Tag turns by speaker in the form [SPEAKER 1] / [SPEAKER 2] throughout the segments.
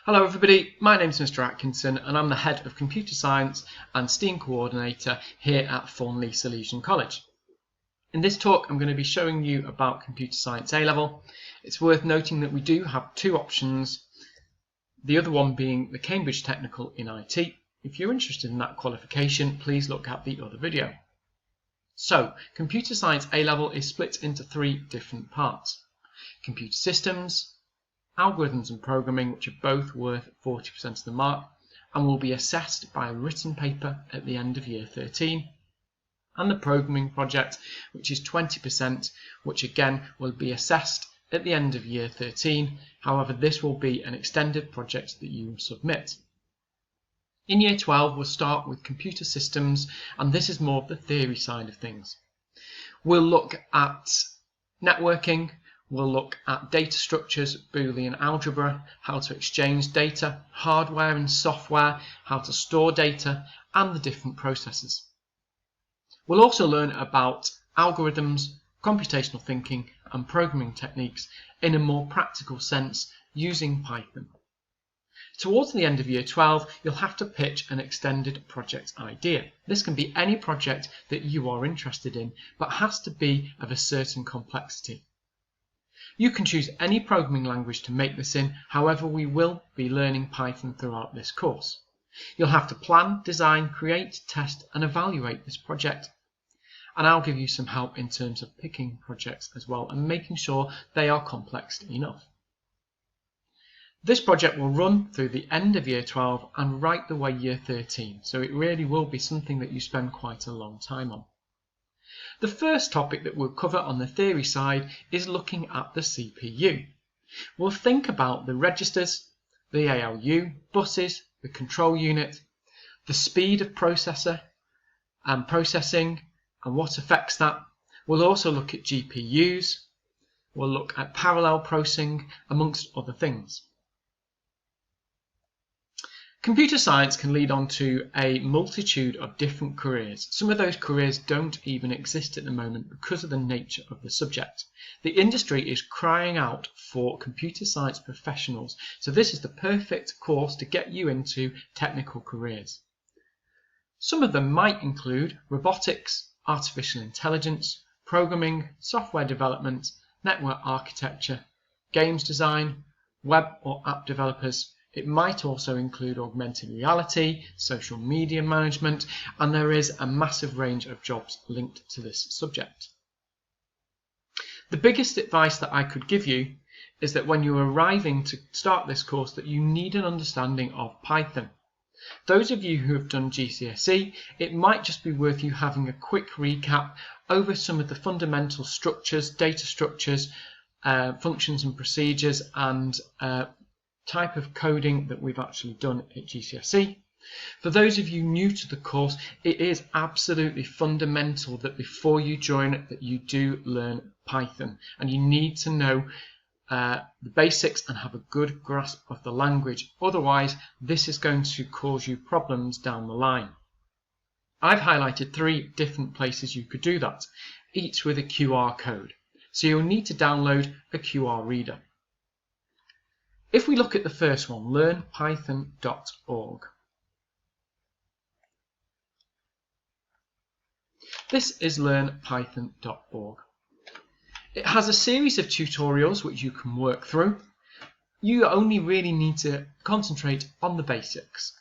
[SPEAKER 1] Hello everybody, my name is Mr Atkinson and I'm the Head of Computer Science and STEAM Coordinator here at Thornley Salesian College. In this talk I'm going to be showing you about Computer Science A-Level. It's worth noting that we do have two options, the other one being the Cambridge Technical in IT. If you're interested in that qualification, please look at the other video. So, Computer Science A-Level is split into three different parts: Computer Systems, Algorithms and Programming, which are both worth 40% of the mark and will be assessed by a written paper at the end of year 13, and the Programming Project, which is 20%, which again will be assessed at the end of year 13. However, this will be an extended project that you submit. In year 12 we'll start with Computer Systems, and this is more of the theory side of things. We'll look at networking, we'll look at data structures, Boolean algebra, how to exchange data, hardware and software, how to store data, and the different processes. We'll also learn about algorithms, computational thinking, and programming techniques in a more practical sense using Python. Towards the end of year 12, you'll have to pitch an extended project idea. This can be any project that you are interested in, but has to be of a certain complexity. You can choose any programming language to make this in, however we will be learning Python throughout this course. You'll have to plan, design, create, test and evaluate this project, and I'll give you some help in terms of picking projects as well and making sure they are complex enough. This project will run through the end of year 12 and right the way year 13, so it really will be something that you spend quite a long time on. The first topic that we'll cover on the theory side is looking at the CPU. We'll think about the registers, the ALU, buses, the control unit, the speed of processor and processing and what affects that. We'll also look at GPUs, we'll look at parallel processing, amongst other things. Computer science can lead on to a multitude of different careers. Some of those careers don't even exist at the moment because of the nature of the subject. The industry is crying out for computer science professionals, so this is the perfect course to get you into technical careers. Some of them might include robotics, artificial intelligence, programming, software development, network architecture, games design, web or app developers. It might also include augmented reality, social media management, and there is a massive range of jobs linked to this subject. The biggest advice that I could give you is that when you're arriving to start this course, that you need an understanding of Python. Those of you who have done GCSE, it might just be worth you having a quick recap over some of the fundamental structures, data structures, functions and procedures, and type of coding that we've actually done at GCSE. For those of you new to the course, it is absolutely fundamental that before you join it that you do learn Python, and you need to know the basics and have a good grasp of the language. Otherwise, this is going to cause you problems down the line. I've highlighted three different places you could do that, each with a QR code. So you'll need to download a QR reader. If we look at the first one, learnpython.org. This is learnpython.org. It has a series of tutorials which you can work through. You only really need to concentrate on the basics.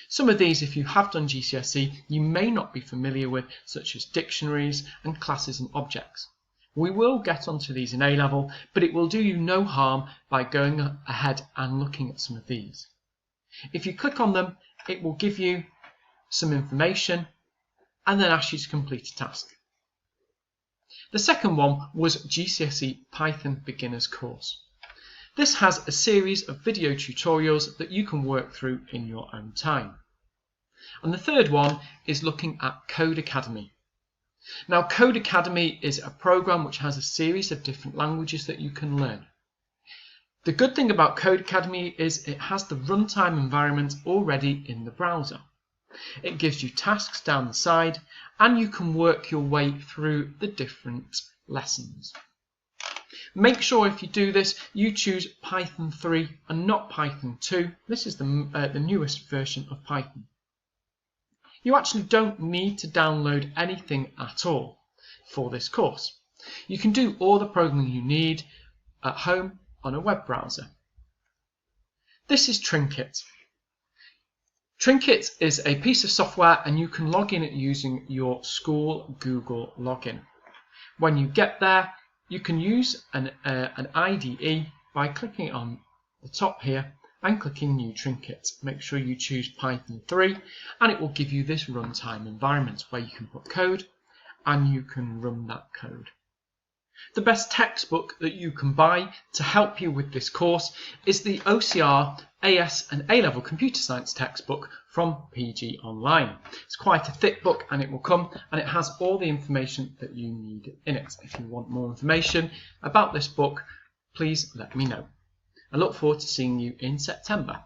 [SPEAKER 1] Some of these, if you have done GCSE, you may not be familiar with, such as dictionaries and classes and objects. We will get onto these in A-Level, but it will do you no harm by going ahead and looking at some of these. If you click on them, it will give you some information and then ask you to complete a task. The second one was GCSE Python Beginners Course. This has a series of video tutorials that you can work through in your own time. And the third one is looking at Code Academy. Now, Code Academy is a program which has a series of different languages that you can learn. The good thing about Code Academy is it has the runtime environment already in the browser. It gives you tasks down the side and you can work your way through the different lessons. Make sure if you do this, you choose Python 3 and not Python 2. This is the newest version of Python. You actually don't need to download anything at all for this course. You can do all the programming you need at home on a web browser. This is Trinket. Trinket is a piece of software and you can log in using your school Google login. When you get there, you can use an IDE by clicking on the top here and clicking New Trinket. Make sure you choose Python 3 and it will give you this runtime environment where you can put code and you can run that code. The best textbook that you can buy to help you with this course is the OCR AS and A-Level Computer Science textbook from PG Online. It's quite a thick book and it will come and it has all the information that you need in it. If you want more information about this book, please let me know. I look forward to seeing you in September.